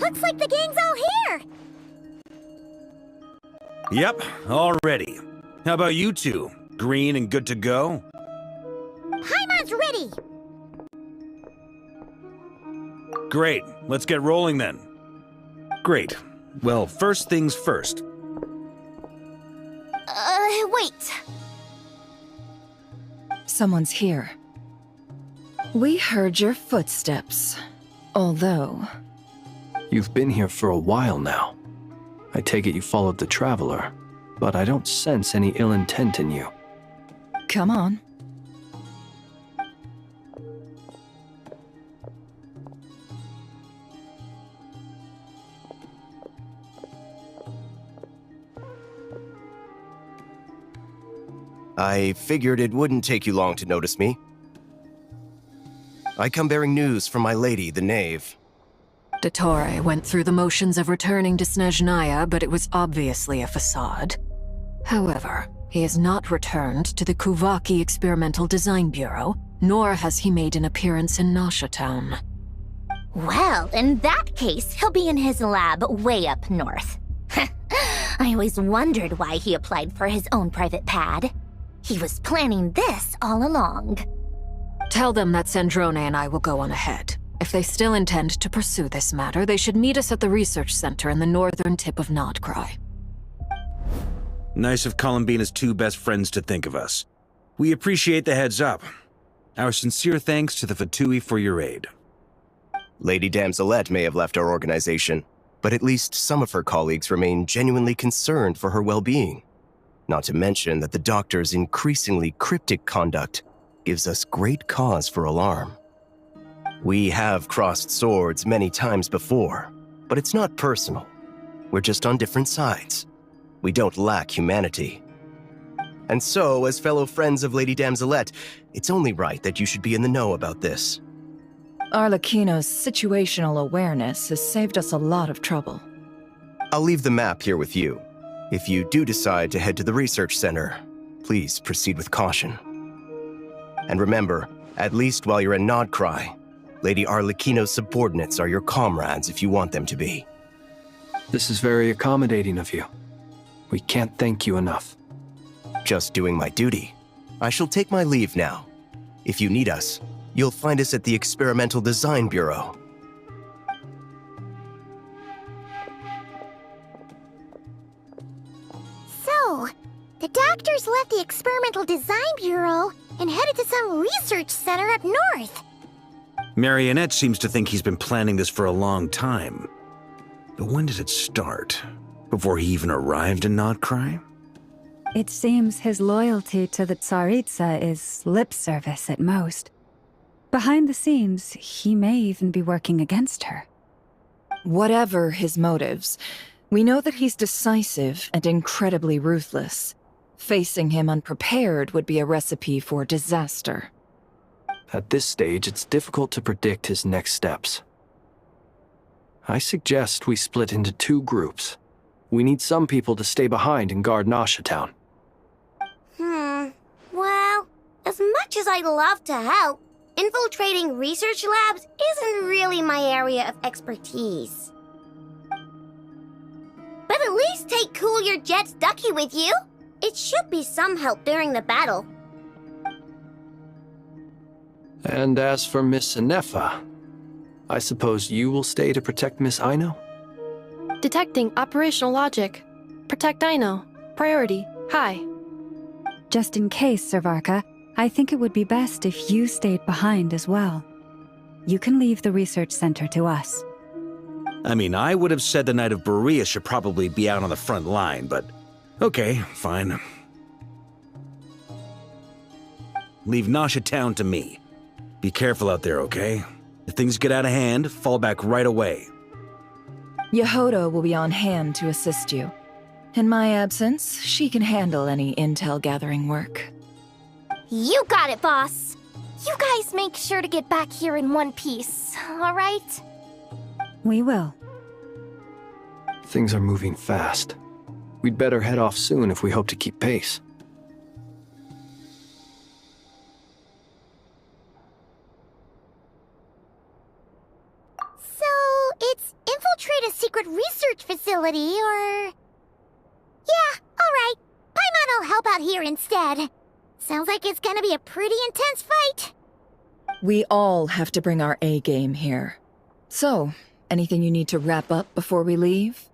Looks like the gang's all here! Yep, all ready. How about you two? Green and good to go? Paimon's ready! Great, let's get rolling then. Great. Well, first things first. Wait. Someone's here. We heard your footsteps. Although... You've been here for a while now. I take it you followed the Traveler, but I don't sense any ill intent in you. Come on. I figured it wouldn't take you long to notice me. I come bearing news from my lady, the Knave. Dottore went through the motions of returning to Snezhnaya, but it was obviously a facade. However, he has not returned to the Kuvaki Experimental Design Bureau, nor has he made an appearance in Nasha Town. Well, in that case, he'll be in his lab way up north. I always wondered why he applied for his own private pad. He was planning this all along. Tell them that Sandrone and I will go on ahead. If they still intend to pursue this matter, they should meet us at the research center in the northern tip of Nodcry. Nice of Columbina's two best friends to think of us. We appreciate the heads up. Our sincere thanks to the Fatui for your aid. Lady Damselette may have left our organization, but at least some of her colleagues remain genuinely concerned for her well-being. Not to mention that the Doctor's increasingly cryptic conduct gives us great cause for alarm. We have crossed swords many times before, but it's not personal. We're just on different sides. We don't lack humanity. And so, as fellow friends of Lady Damselette, it's only right that you should be in the know about this. Arlecchino's situational awareness has saved us a lot of trouble. I'll leave the map here with you. If you do decide to head to the research center, please proceed with caution. And remember, at least while you're in Nodcry, Lady Arlecchino's subordinates are your comrades if you want them to be. This is very accommodating of you. We can't thank you enough. Just doing my duty. I shall take my leave now. If you need us, you'll find us at the Experimental Design Bureau. So, the Doctors left the Experimental Design Bureau and headed to some research center up north. Marionette seems to think he's been planning this for a long time. But when did it start? Before he even arrived in Nodcry? It seems his loyalty to the Tsaritsa is lip service at most. Behind the scenes, he may even be working against her. Whatever his motives, we know that he's decisive and incredibly ruthless. Facing him unprepared would be a recipe for disaster. At this stage, it's difficult to predict his next steps. I suggest we split into two groups. We need some people to stay behind and guard Nasha Town. Well, as much as I'd love to help, infiltrating research labs isn't really my area of expertise. But at least take Cool Your Jet's Ducky with you. It should be some help during the battle. And as for Miss Inefa, I suppose you will stay to protect Miss Aino? Detecting operational logic. Protect Aino. Priority. High. Just in case, Servarka, I think it would be best if you stayed behind as well. You can leave the research center to us. I mean, I would have said the Knight of Berea should probably be out on the front line, but okay, fine. Leave Nasha Town to me. Be careful out there, okay? If things get out of hand, fall back right away. Yehoto will be on hand to assist you. In my absence, she can handle any intel gathering work. You got it, boss. You guys make sure to get back here in one piece, all right? We will. Things are moving fast. We'd better head off soon if we hope to keep pace. So, it's infiltrating secret research facility, or... Yeah, alright. Paimon will help out here instead. Sounds like it's gonna be a pretty intense fight. We all have to bring our A game here. So, anything you need to wrap up before we leave?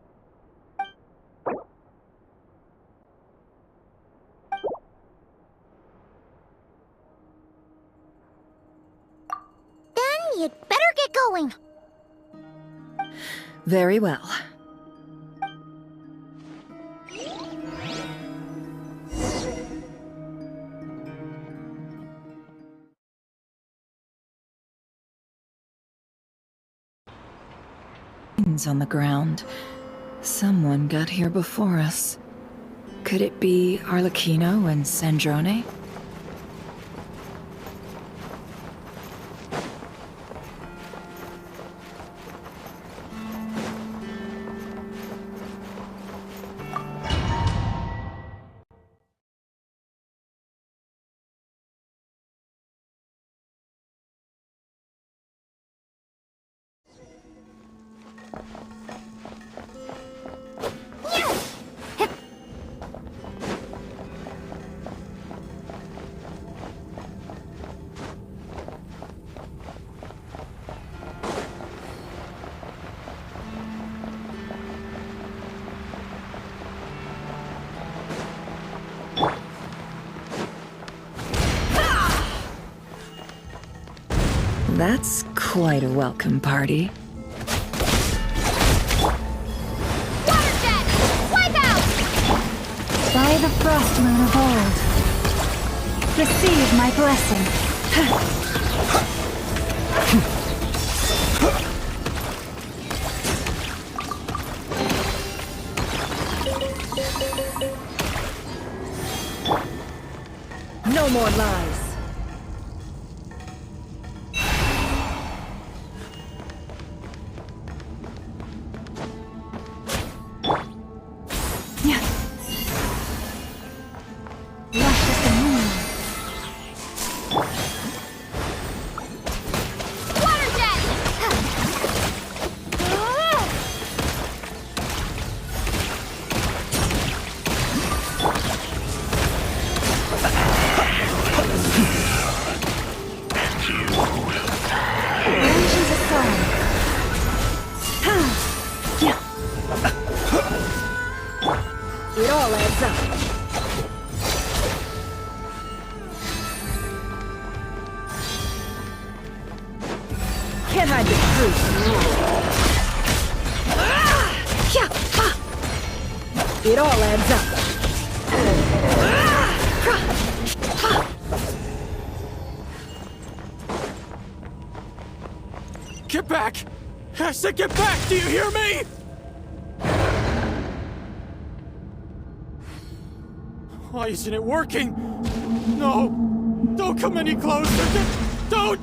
Then you'd better get going. Very well. On the ground. Someone got here before us. Could it be Arlecchino and Sandrone? That's quite a welcome party. Watershed! Wipe out! By the frost moon of old, receive my blessing. No more lies. It all adds up. Can't hide the truth. It all adds up. Get back! I said get back! Do you hear me? Why isn't it working? No! Don't come any closer! Don't!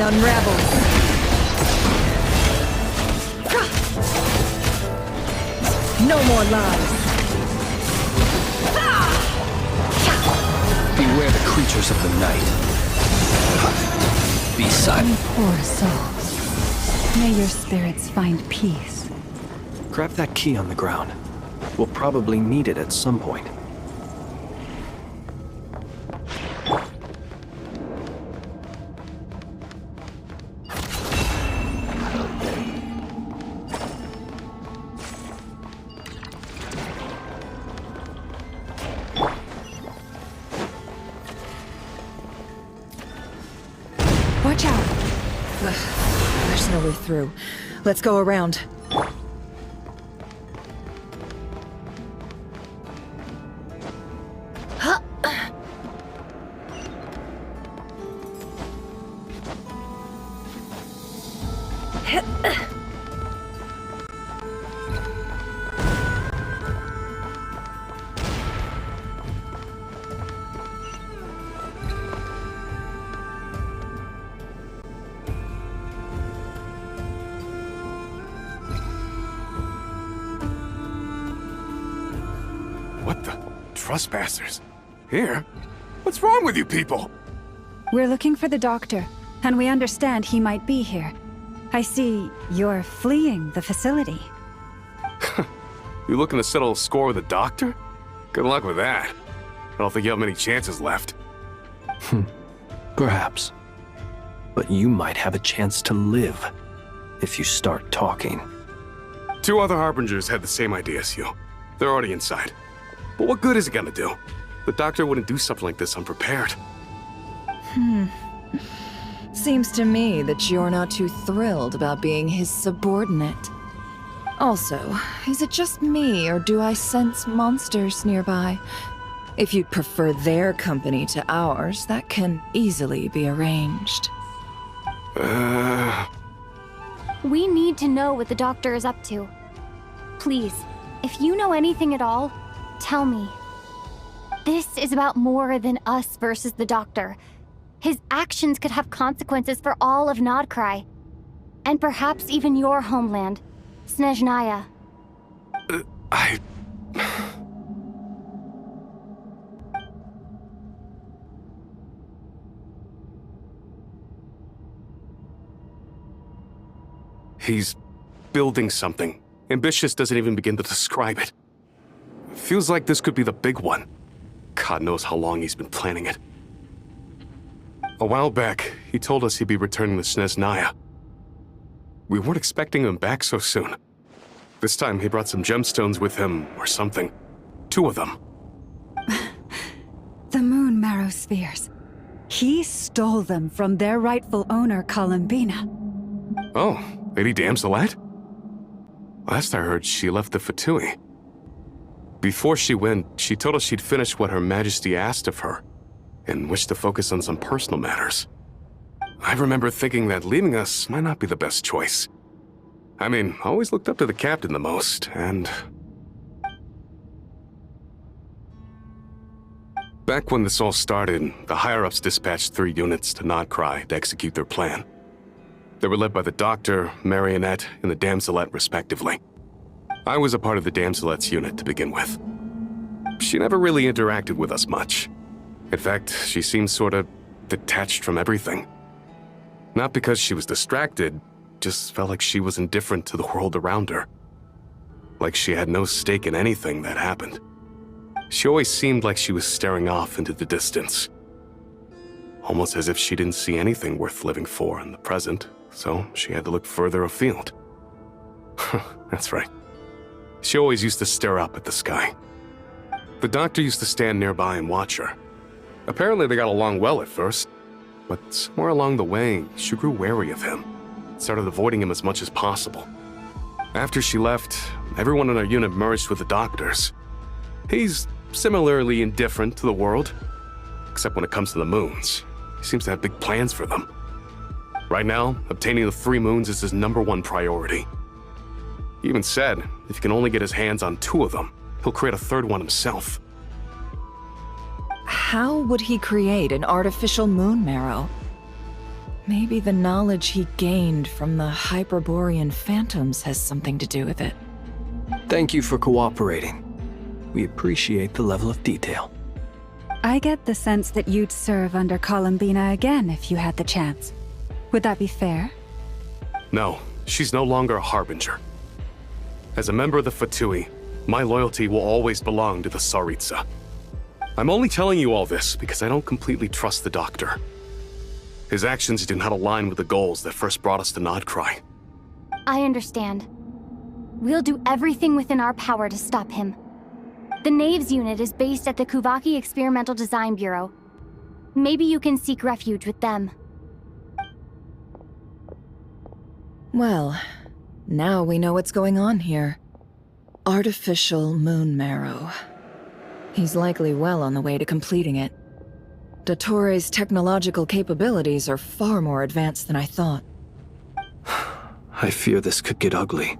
Unravels. No more lies. Beware the creatures of the night. Be silent. Poor souls. May your spirits find peace. Grab that key on the ground. We'll probably need it at some point. Watch out! There's no way through. Let's go around. What the? Trespassers? Here? What's wrong with you people? We're looking for the doctor, and we understand he might be here. I see you're fleeing the facility. You looking to settle a score with the doctor? Good luck with that. I don't think you have many chances left. Perhaps. But you might have a chance to live if you start talking. 2 other harbingers had the same idea as you. They're already inside. But what good is it gonna do? The doctor wouldn't do something like this unprepared. Seems to me that you're not too thrilled about being his subordinate. Also, is it just me, or do I sense monsters nearby? If you'd prefer their company to ours, that can easily be arranged. We need to know what the doctor is up to. Please, if you know anything at all, tell me. This is about more than us versus the doctor. His actions could have consequences for all of Nodcry. And perhaps even your homeland, Snezhnaya. He's building something. Ambitious doesn't even begin to describe it. Feels like this could be the big one. God knows how long he's been planning it. A while back, he told us he'd be returning to Snezhnaya. We weren't expecting him back so soon. This time he brought some gemstones with him, or something. 2 of them. The moon marrow spheres. He stole them from their rightful owner, Columbina. Oh, Lady Damselet? Last I heard, she left the Fatui. Before she went, she told us she'd finished what Her Majesty asked of her, and wished to focus on some personal matters. I remember thinking that leaving us might not be the best choice. I mean, I always looked up to the captain the most, and... Back when this all started, the higher-ups dispatched 3 units to Nodcry to execute their plan. They were led by the Doctor, Marionette, and the Damselet, respectively. I was a part of the Damselet's unit to begin with. She never really interacted with us much. In fact, she seemed sort of detached from everything. Not because she was distracted, just felt like she was indifferent to the world around her. Like she had no stake in anything that happened. She always seemed like she was staring off into the distance. Almost as if she didn't see anything worth living for in the present, so she had to look further afield. That's right. She always used to stare up at the sky. The Doctor used to stand nearby and watch her. Apparently they got along well at first, but somewhere along the way, she grew wary of him, started avoiding him as much as possible. After she left, everyone in our unit merged with the Doctor's. He's similarly indifferent to the world, except when it comes to the moons. He seems to have big plans for them. Right now, obtaining the 3 moons is his #1 priority. He even said, if he can only get his hands on 2 of them, he'll create a 3rd one himself. How would he create an artificial moon marrow? Maybe the knowledge he gained from the Hyperborean phantoms has something to do with it. Thank you for cooperating. We appreciate the level of detail. I get the sense that you'd serve under Columbina again if you had the chance. Would that be fair? No, she's no longer a Harbinger. As a member of the Fatui, my loyalty will always belong to the Tsaritsa. I'm only telling you all this because I don't completely trust the Doctor. His actions do not align with the goals that first brought us to Nodcry. I understand. We'll do everything within our power to stop him. The Knaves unit is based at the Kuvaki Experimental Design Bureau. Maybe you can seek refuge with them. Well, now we know what's going on here. Artificial moon marrow. He's likely well on the way to completing it. Dottore's technological capabilities are far more advanced than I thought. I fear this could get ugly.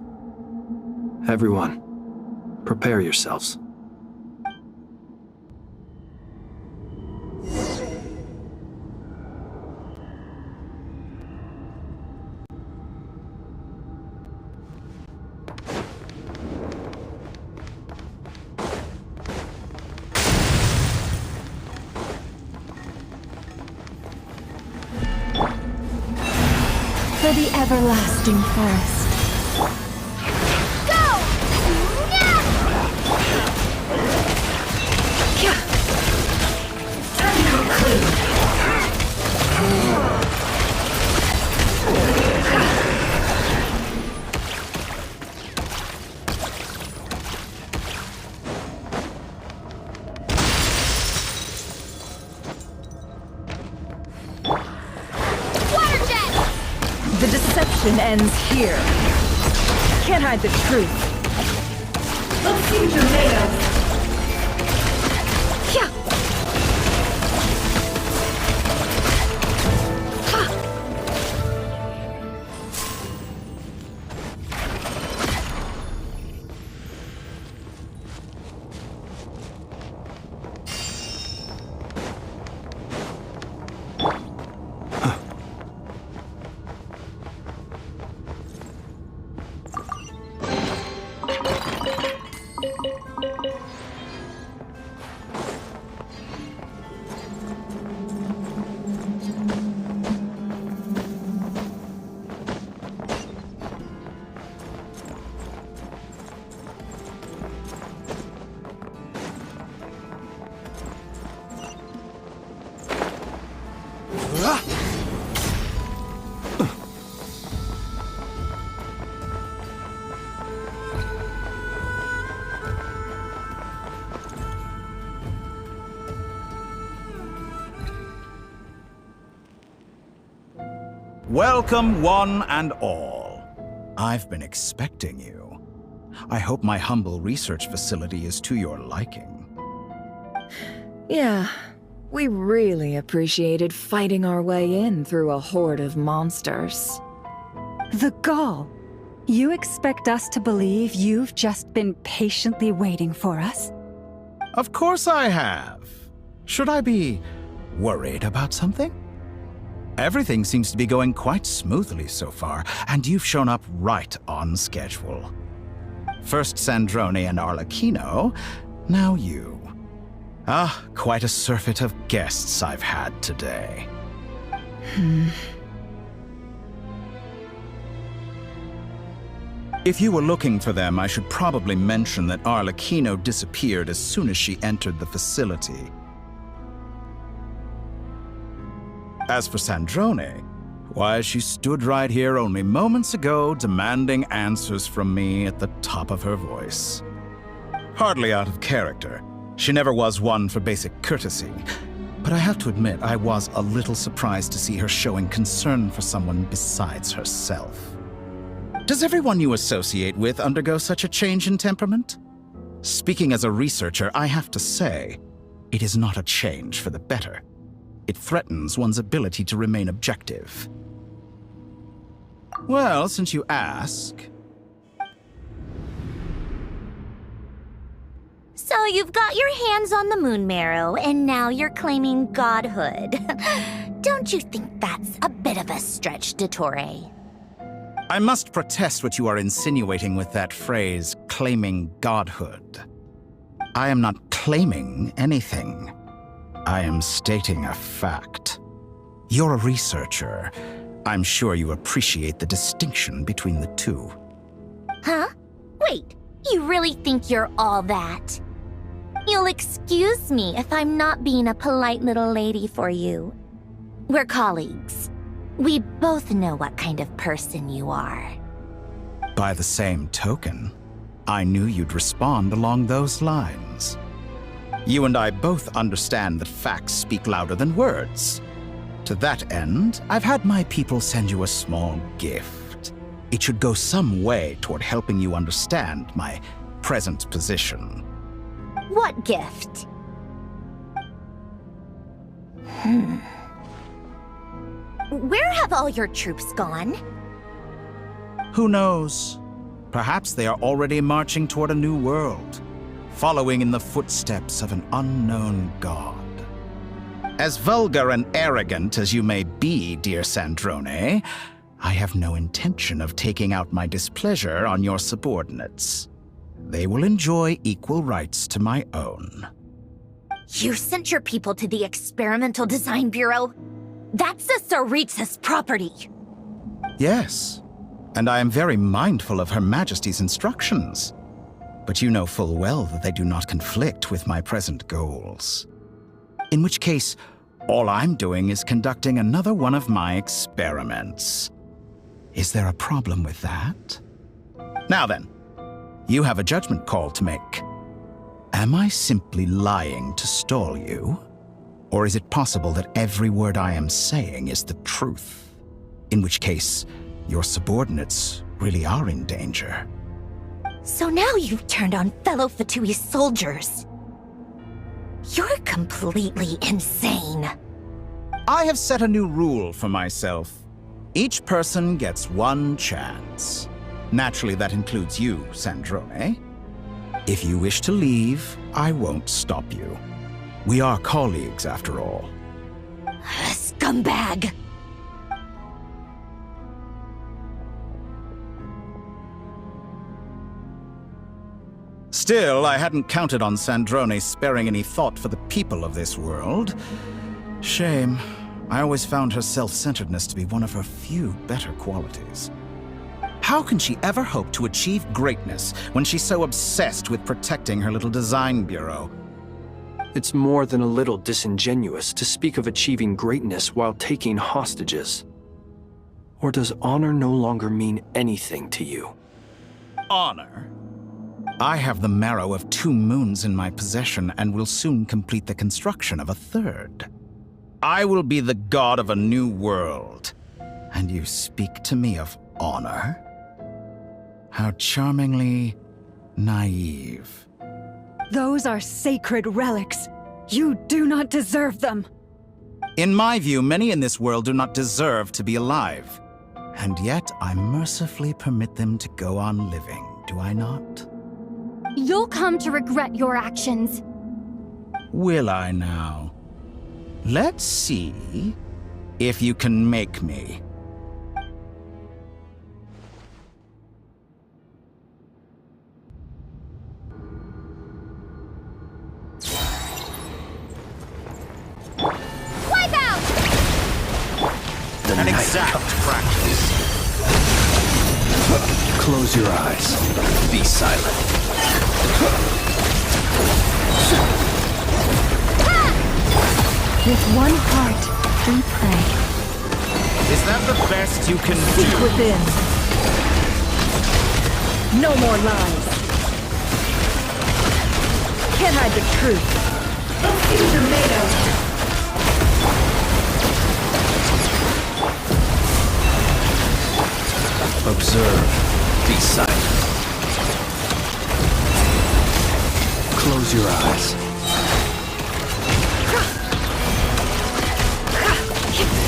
Everyone, prepare yourselves. the everlasting forest. Go! The deception ends here. Can't hide the truth. Let's see what you're made of. Yeah. Ha. Welcome, one and all. I've been expecting you. I hope my humble research facility is to your liking. Yeah, we really appreciated fighting our way in through a horde of monsters. The gall. You expect us to believe you've just been patiently waiting for us? Of course I have. Should I be worried about something? Everything seems to be going quite smoothly so far, and you've shown up right on schedule. First Sandrone and Arlecchino, now you. Quite a surfeit of guests I've had today. If you were looking for them, I should probably mention that Arlecchino disappeared as soon as she entered the facility. As for Sandrone, why, she stood right here only moments ago demanding answers from me at the top of her voice. Hardly out of character. She never was one for basic courtesy. But I have to admit, I was a little surprised to see her showing concern for someone besides herself. Does everyone you associate with undergo such a change in temperament? Speaking as a researcher, I have to say, it is not a change for the better. It threatens one's ability to remain objective. Well, since you ask... So you've got your hands on the moon marrow, and now you're claiming godhood. Don't you think that's a bit of a stretch, Dottore? I must protest what you are insinuating with that phrase, claiming godhood. I am not claiming anything. I am stating a fact. You're a researcher. I'm sure you appreciate the distinction between the two. Huh? Wait, you really think you're all that? You'll excuse me if I'm not being a polite little lady for you. We're colleagues. We both know what kind of person you are. By the same token, I knew you'd respond along those lines. You and I both understand that facts speak louder than words. To that end, I've had my people send you a small gift. It should go some way toward helping you understand my present position. What gift? Where have all your troops gone? Who knows? Perhaps they are already marching toward a new world, following in the footsteps of an unknown god. As vulgar and arrogant as you may be, dear Sandrone, I have no intention of taking out my displeasure on your subordinates. They will enjoy equal rights to my own. You sent your people to the Experimental Design Bureau? That's the Tsaritsa's property. Yes, and I am very mindful of Her Majesty's instructions. But you know full well that they do not conflict with my present goals. In which case, all I'm doing is conducting another one of my experiments. Is there a problem with that? Now then, you have a judgment call to make. Am I simply lying to stall you? Or is it possible that every word I am saying is the truth? In which case, your subordinates really are in danger. So now you've turned on fellow Fatui soldiers. You're completely insane. I have set a new rule for myself. Each person gets one chance. Naturally, that includes you, Sandrone. If you wish to leave, I won't stop you. We are colleagues, after all. Scumbag! Still, I hadn't counted on Sandrone sparing any thought for the people of this world. Shame. I always found her self-centeredness to be one of her few better qualities. How can she ever hope to achieve greatness when she's so obsessed with protecting her little design bureau? It's more than a little disingenuous to speak of achieving greatness while taking hostages. Or does honor no longer mean anything to you? Honor? I have the marrow of 2 moons in my possession and will soon complete the construction of a 3rd. I will be the god of a new world. And you speak to me of honor? How charmingly naive. Those are sacred relics. You do not deserve them. In my view, many in this world do not deserve to be alive. And yet I mercifully permit them to go on living, do I not? You'll come to regret your actions. Will I now? Let's see if you can make me. Wipe out! An exact practice. Close your eyes. Be silent. With one heart, we pray. Is that the best you can Seek do? within. No more lies. Can't hide the truth. Observe. Be silent. Close your eyes.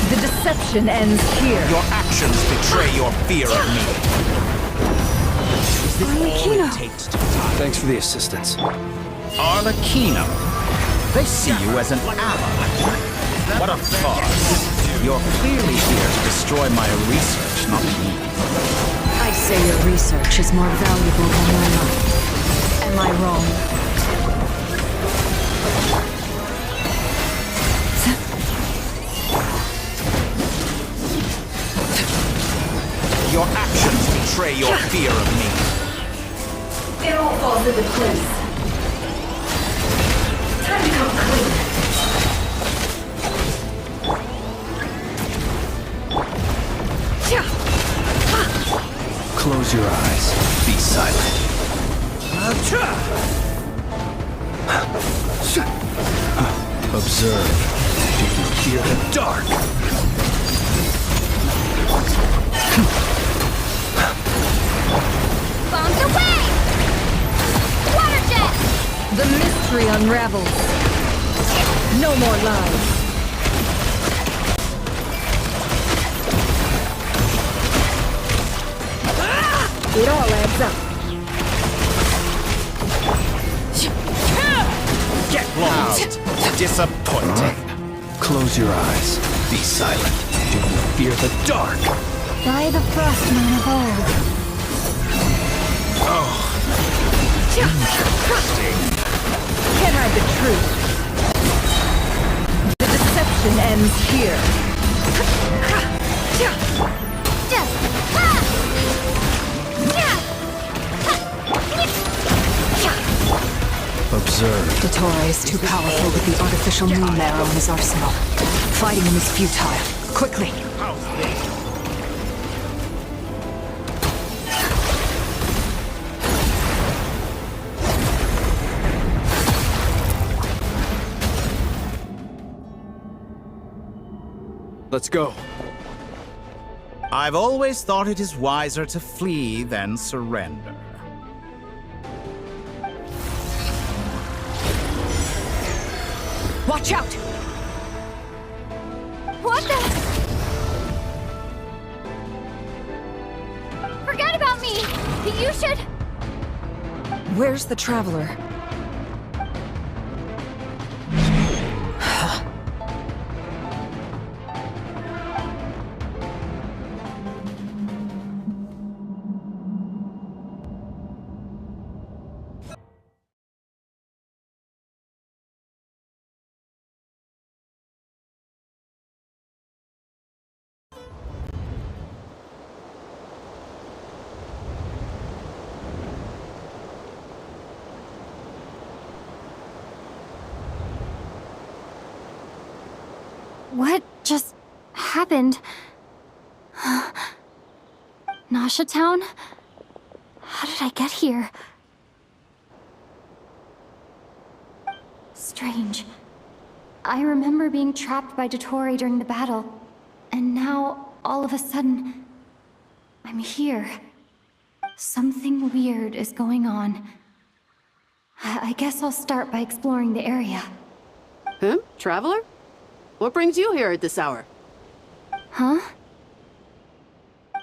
The deception ends here. Your actions betray your fear of me. Is this all it takes to die? Thanks for the assistance. Arlecchino. They see you as an ally. What a farce. You're clearly here to destroy my research, not me. I say your research is more valuable than your life. Am I wrong? Your actions betray your fear of me. It all falls into place. Time to come clean. Close your eyes. Be silent. Observe. Do you fear the dark? Bombs away! Water jet! The mystery unravels. No more lies. It all adds up. Get lost. Disappointing. Close your eyes. Be silent. Do you fear the dark? By the Frostman of old. Can't hide the truth. The deception ends here. Just reserve. Dottore is too powerful with the artificial moon marrow in his arsenal. Fighting him is futile. Quickly! Let's go. I've always thought it is wiser to flee than surrender. Watch out! What the? Forget about me! You should... Where's the Traveler? What just happened? Nasha Town? How did I get here? Strange. I remember being trapped by Dottore during the battle, and now, all of a sudden, I'm here. Something weird is going on. I guess I'll start by exploring the area. Huh? Traveler? What brings you here at this hour? Huh?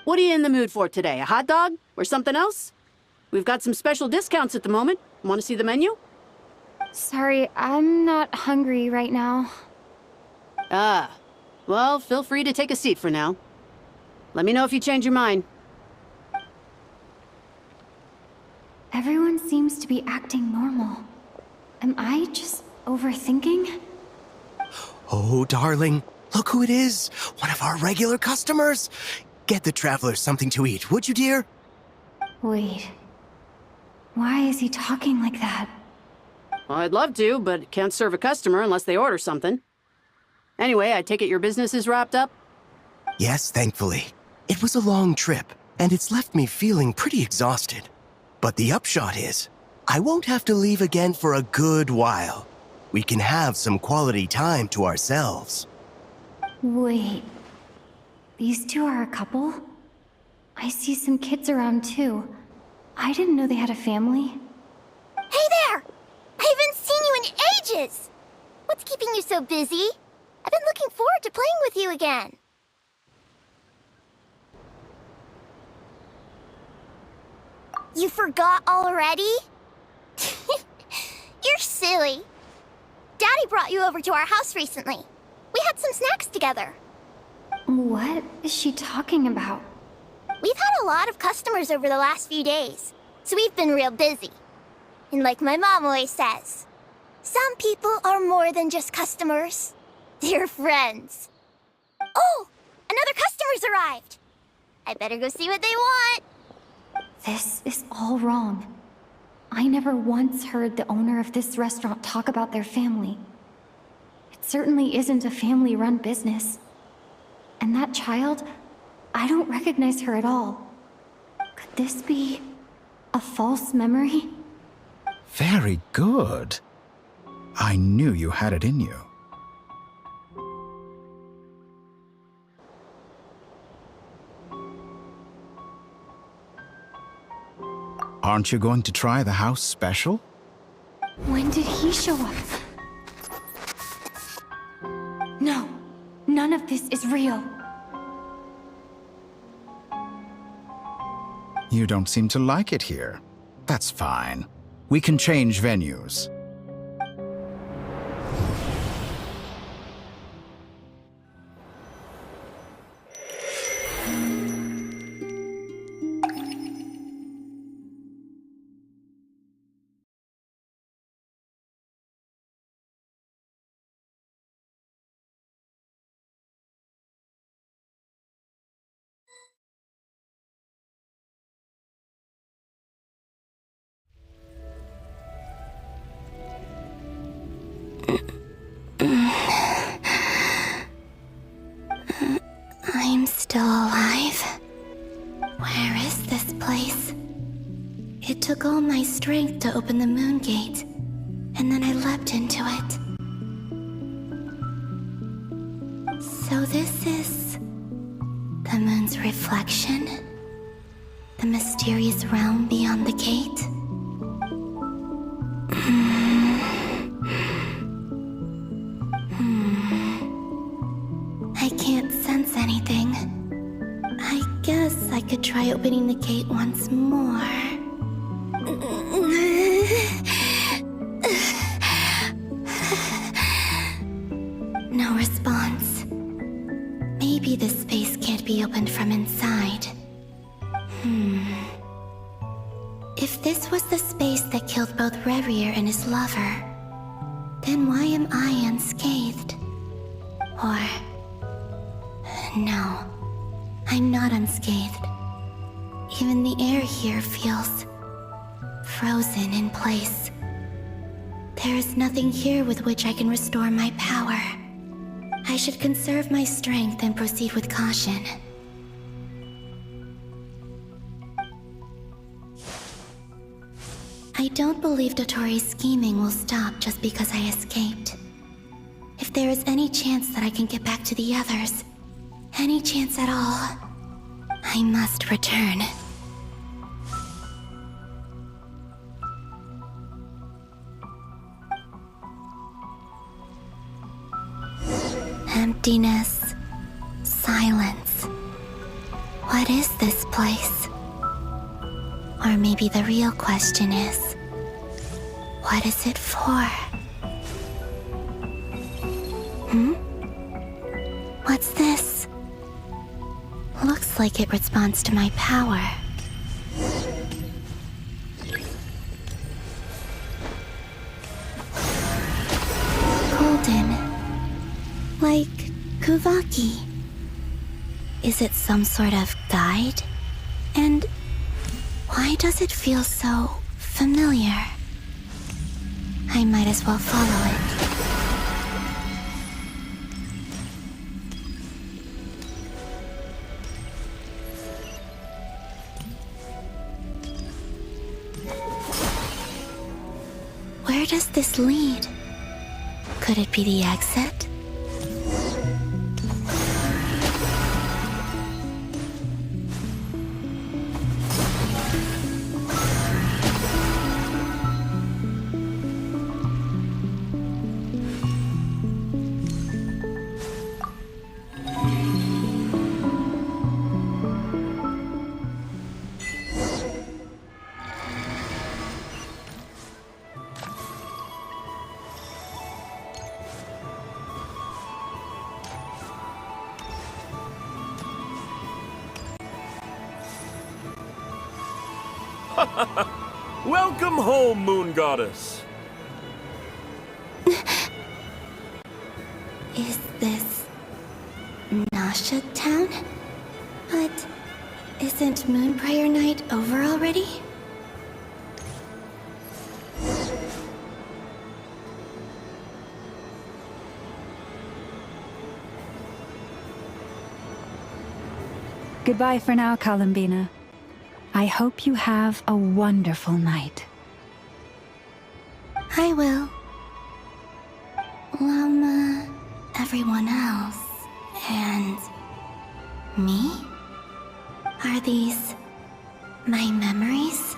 What are you in the mood for today? A hot dog? Or something else? We've got some special discounts at the moment. Want to see the menu? Sorry, I'm not hungry right now. Ah. Well, feel free to take a seat for now. Let me know if you change your mind. Everyone seems to be acting normal. Am I just overthinking? Oh, darling, look who it is. One of our regular customers. Get the traveler something to eat, would you, dear? Wait. Why is he talking like that? Well, I'd love to, but can't serve a customer unless they order something. Anyway, I take it your business is wrapped up? Yes, thankfully. It was a long trip, and it's left me feeling pretty exhausted. But the upshot is, I won't have to leave again for a good while. We can have some quality time to ourselves. Wait. These two are a couple? I see some kids around too. I didn't know they had a family. Hey there! I haven't seen you in ages! What's keeping you so busy? I've been looking forward to playing with you again. You forgot already? You're silly. Daddy brought you over to our house recently. We had some snacks together. What is she talking about? We've had a lot of customers over the last few days, so we've been real busy. And like my mom always says, some people are more than just customers. They're friends. Oh, another customer's arrived. I better go see what they want. This is all wrong. I never once heard the owner of this restaurant talk about their family. It certainly isn't a family-run business. And that child, I don't recognize her at all. Could this be a false memory? Very good. I knew you had it in you. Aren't you going to try the house special? When did he show up? No, none of this is real. You don't seem to like it here. That's fine. We can change venues. It took all my strength to open the moon gate, and then I leapt into it. So this is the moon's reflection? The mysterious realm beyond the gate? I can't sense anything. I guess I could try opening the gate once more. No response. Maybe this space can't be opened from inside. If this was the space that killed both Revier and his lover, then why am I unscathed? Or... no, I'm not unscathed. Even the air here feels... frozen in place. There is nothing here with which I can restore my power. I should conserve my strength and proceed with caution. I don't believe Dotori's scheming will stop just because I escaped. If there is any chance that I can get back to the others, any chance at all, I must return. Emptiness, silence. What is this place? Or maybe the real question is, what is it for? What's this? Looks like it responds to my power. Golden. Like Kuvaki. Is it some sort of guide? And why does it feel so familiar? I might as well follow it. Where does this lead? Could it be the exit? Welcome home, Moon Goddess! Is this... Nasha Town? But... isn't Moon Prayer Night over already? Goodbye for now, Columbina. I hope you have a wonderful night. I will. Lama, everyone else, and... me? Are these... my memories?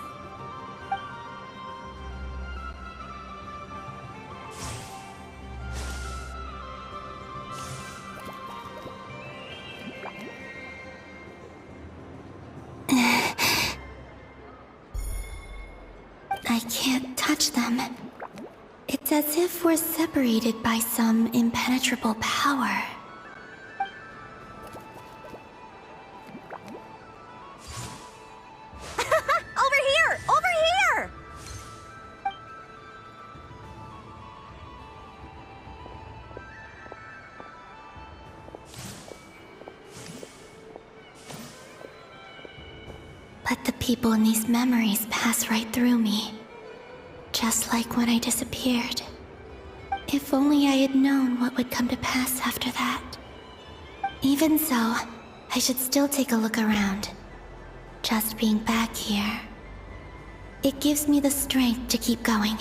I can't touch them. It's as if we're separated by some impenetrable power. Over here! Over here! But the people in these memories pass right through me. Just like when I disappeared. If only I had known what would come to pass after that. Even so, I should still take a look around. Just being back here. It gives me the strength to keep going.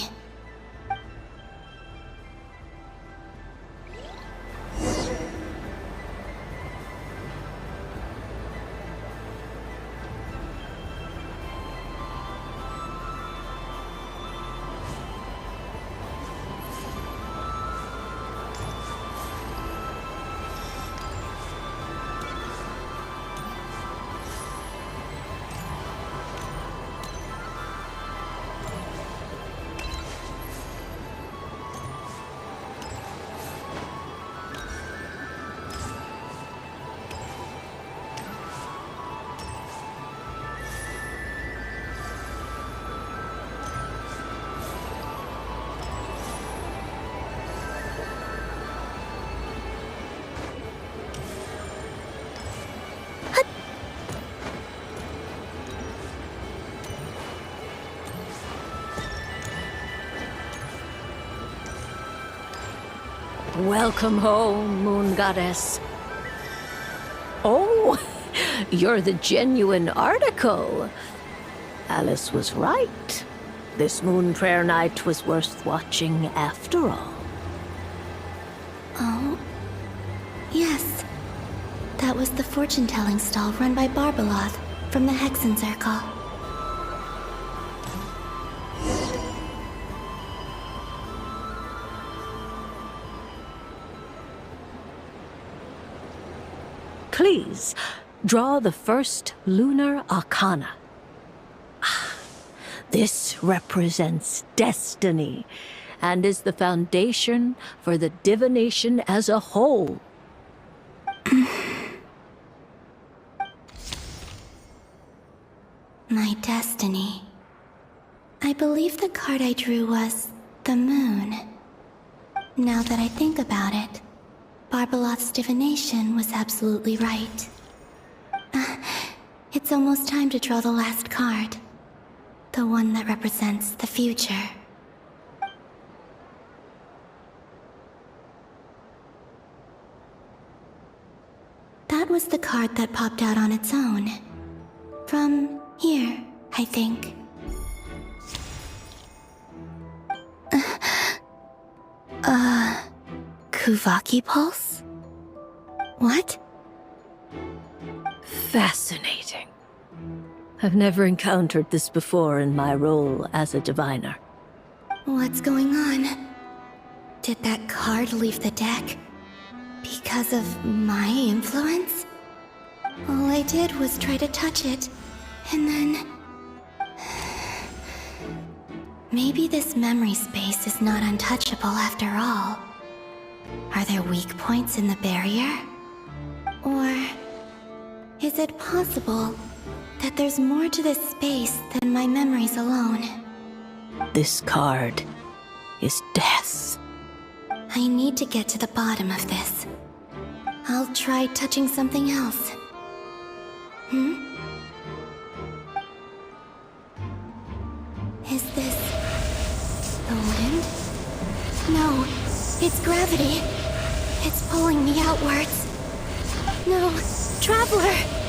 Welcome home, Moon Goddess. Oh, you're the genuine article. Alice was right. This moon prayer night was worth watching after all. Oh, yes. That was the fortune-telling stall run by Barbaloth from the Hexen Circle. Please, draw the first lunar arcana. This represents destiny and is the foundation for the divination as a whole. My destiny. I believe the card I drew was the moon. Now that I think about it, Barbaloth's divination was absolutely right. It's almost time to draw the last card. The one that represents the future. That was the card that popped out on its own. From here, I think. Kuvaki Pulse? What? Fascinating. I've never encountered this before in my role as a diviner. What's going on? Did that card leave the deck? Because of my influence? All I did was try to touch it, and then... Maybe this memory space is not untouchable after all. Are there weak points in the barrier? Or is it possible that there's more to this space than my memories alone? This card is death. I need to get to the bottom of this. I'll try touching something else. Is this the wind? No, it's gravity. It's pulling me outwards. No, Traveler!